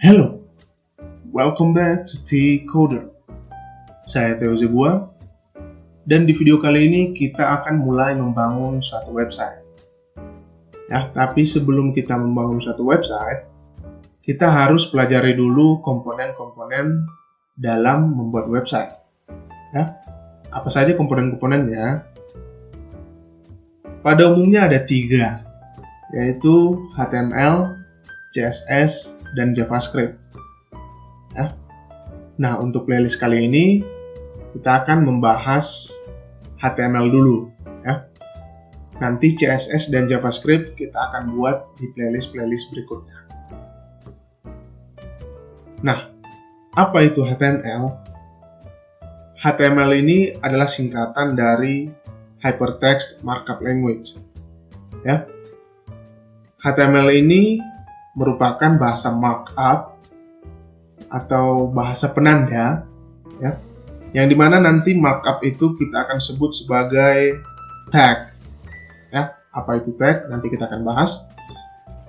Hello, welcome back to T-Coder. Saya Theo Zebua, dan di video kali ini kita akan mulai membangun suatu website. Ya, tapi sebelum kita membangun suatu website, kita harus pelajari dulu komponen-komponen dalam membuat website. Ya, apa saja komponen-komponennya? Pada umumnya ada 3, yaitu HTML, CSS, dan JavaScript. Ya. Nah, untuk playlist kali ini kita akan membahas HTML dulu. Ya. Nanti CSS dan JavaScript kita akan buat di playlist-playlist berikutnya. Nah, apa itu HTML? HTML ini adalah singkatan dari Hypertext Markup Language. Ya. HTML ini merupakan bahasa markup atau bahasa penanda, ya, yang dimana nanti markup itu kita akan sebut sebagai tag. Ya, apa itu tag? Nanti kita akan bahas.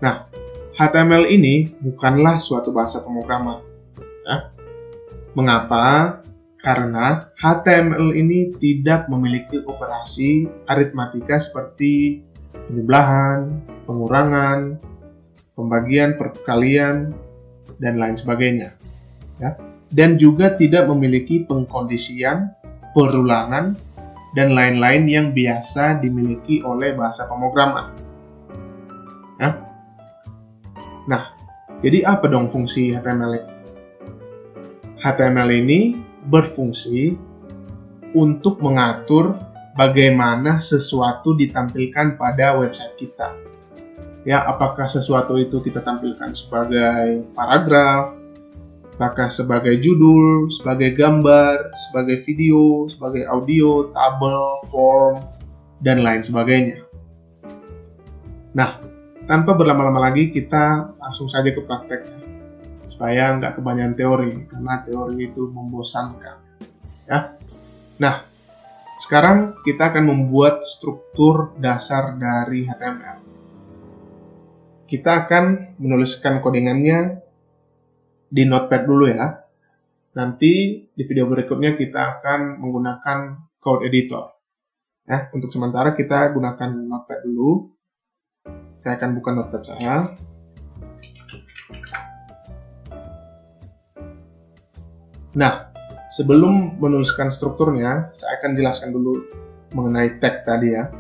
Nah, HTML ini bukanlah suatu bahasa pemrograman. Ya. Mengapa? Karena HTML ini tidak memiliki operasi aritmatika seperti penjumlahan, pengurangan, pembagian, perkalian, dan lain sebagainya. Ya. Dan juga tidak memiliki pengkondisian, perulangan, dan lain-lain yang biasa dimiliki oleh bahasa pemrograman. Ya. Nah, jadi apa dong fungsi HTML ini? HTML ini berfungsi untuk mengatur bagaimana sesuatu ditampilkan pada website kita. Ya, apakah sesuatu itu kita tampilkan sebagai paragraf, apakah sebagai judul, sebagai gambar, sebagai video, sebagai audio, tabel, form, dan lain sebagainya. Nah, tanpa berlama-lama lagi, kita langsung saja ke prakteknya, supaya nggak kebanyakan teori, karena teori itu membosankan. Ya. Nah, sekarang kita akan membuat struktur dasar dari HTML. Kita akan menuliskan codingannya di Notepad dulu ya. Nanti di video berikutnya kita akan menggunakan code editor. Ya, untuk sementara kita gunakan Notepad dulu. Saya akan buka Notepad saya. Nah, sebelum menuliskan strukturnya, saya akan jelaskan dulu mengenai tag tadi ya.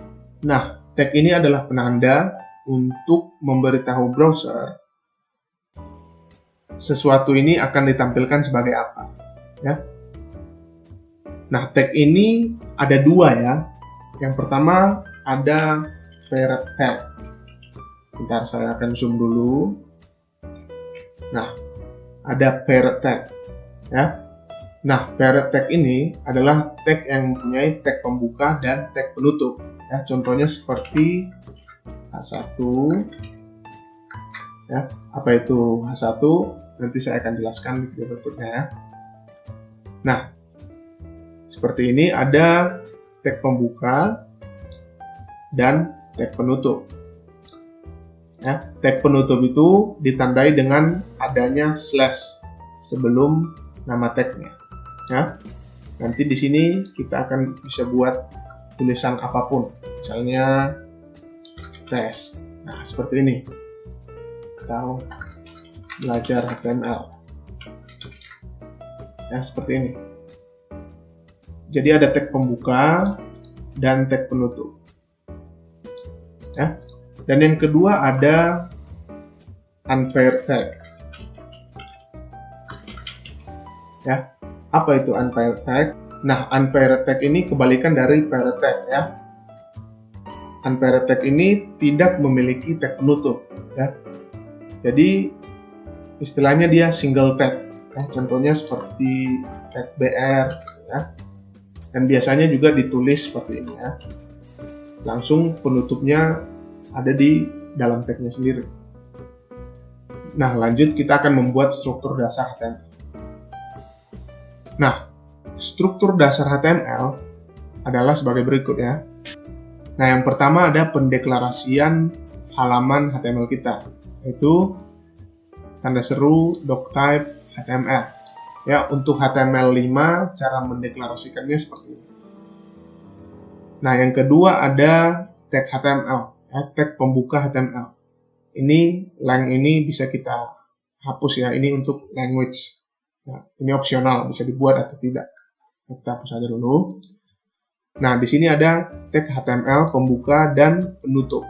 Nah, tag ini adalah penanda untuk memberitahu browser sesuatu ini akan ditampilkan sebagai apa, ya. Nah, tag ini ada 2 ya. Yang pertama ada parent tag. Bentar, saya akan zoom dulu. Nah, ada parent tag, ya. Nah, parent tag ini adalah tag yang mempunyai tag pembuka dan tag penutup. Ya, contohnya seperti H1, ya. Apa itu H1? Nanti saya akan jelaskan di video berikutnya ya. Nah, seperti ini ada tag pembuka dan tag penutup. Ya, tag penutup itu ditandai dengan adanya slash sebelum nama tagnya. Ya, nanti di sini kita akan bisa buat tulisan apapun, misalnya tes. Nah, seperti ini. Atau belajar HTML. Ya, seperti ini. Jadi ada tag pembuka dan tag penutup. Ya. Dan yang kedua ada unpaired tag. Ya. Apa itu unpaired tag? Nah, unpaired tag ini kebalikan dari paired tag ya. Unpaired tag ini tidak memiliki tag penutup ya. Jadi istilahnya dia single tag ya. Contohnya seperti tag BR ya. Dan biasanya juga ditulis seperti ini ya. Langsung penutupnya ada di dalam tagnya sendiri. Nah, lanjut kita akan membuat struktur dasar HTML. Nah, struktur dasar HTML adalah sebagai berikut ya. Nah, yang pertama ada pendeklarasian halaman HTML kita, yaitu tanda seru, doctype, HTML. Ya, untuk HTML5 cara mendeklarasikannya seperti ini. Nah, yang kedua ada tag HTML, ya, tag pembuka HTML. Ini lang ini bisa kita hapus ya, ini untuk language. Nah, ini opsional, bisa dibuat atau tidak. Kita hapus saja dulu. Nah, di sini ada tag HTML pembuka dan penutup.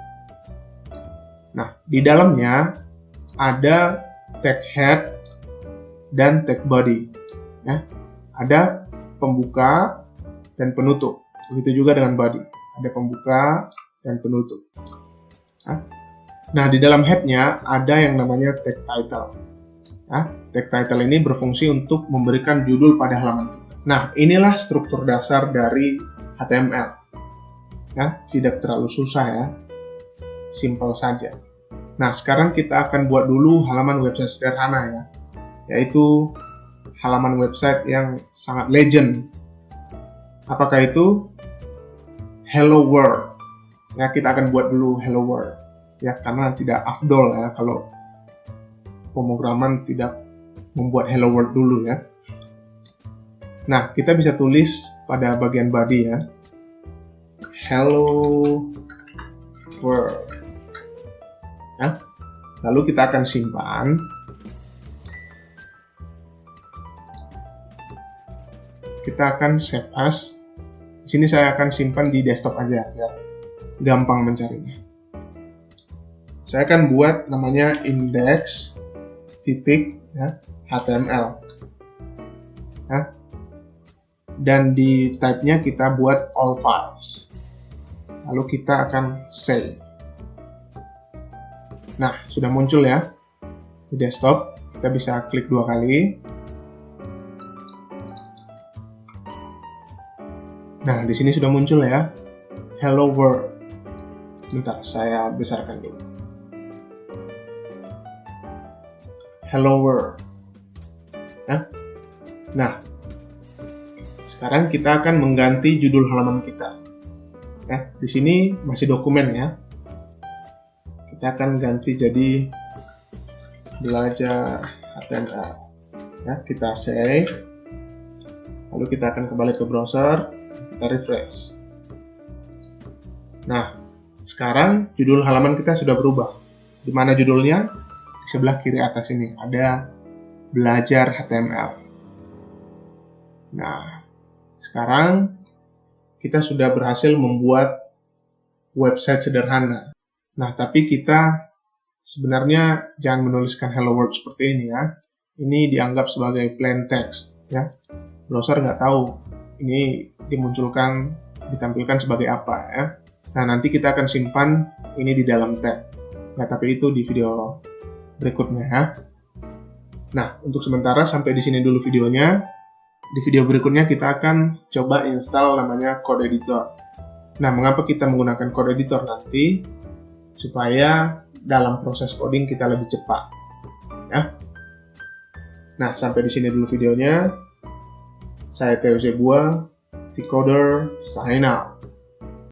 Nah, di dalamnya ada tag head dan tag body. Ya, ada pembuka dan penutup. Begitu juga dengan body. Ada pembuka dan penutup. Nah, di dalam head-nya ada yang namanya tag title. Nah, tag title ini berfungsi untuk memberikan judul pada halaman kita. Nah, inilah struktur dasar dari HTML. Ya, tidak terlalu susah ya. Simple saja. Nah, sekarang kita akan buat dulu halaman website sederhana ya. Yaitu halaman website yang sangat legend. Apakah itu? Hello World. Ya, kita akan buat dulu Hello World. Ya, karena tidak afdol ya kalau pemrograman tidak membuat Hello World dulu ya. Nah, kita bisa tulis pada bagian body ya. Hello World. Ya. Lalu kita akan simpan. Kita akan save as. Di sini saya akan simpan di desktop aja biar gampang mencarinya. Saya akan buat namanya index.html. Ya. Dan di type-nya kita buat all files. Lalu kita akan save. Nah, sudah muncul ya di desktop. Kita bisa klik 2 kali. Nah, di sini sudah muncul ya, Hello World. Bentar, saya besarkan dulu. Hello World. Ya. Nah, sekarang kita akan mengganti judul halaman kita. Ya, di sini masih dokumen ya. Kita akan ganti jadi belajar HTML. Ya, kita save. Lalu kita akan kembali ke browser. Kita refresh. Nah, sekarang judul halaman kita sudah berubah. Di mana judulnya? Di sebelah kiri atas ini ada belajar HTML. Nah, sekarang kita sudah berhasil membuat website sederhana. Nah, tapi kita sebenarnya jangan menuliskan Hello World seperti ini ya. Ini dianggap sebagai plain text ya. Browser nggak tahu ini ditampilkan sebagai apa ya. Nah, nanti kita akan simpan ini di dalam tab. Ya, tapi itu di video berikutnya ya. Nah, untuk sementara sampai di sini dulu videonya. Di video berikutnya kita akan coba install namanya Code Editor. Nah, mengapa kita menggunakan Code Editor nanti? Supaya dalam proses coding kita lebih cepat. Ya. Nah, sampai di sini dulu videonya. Saya Theo Zebua, T-Coder, sign out.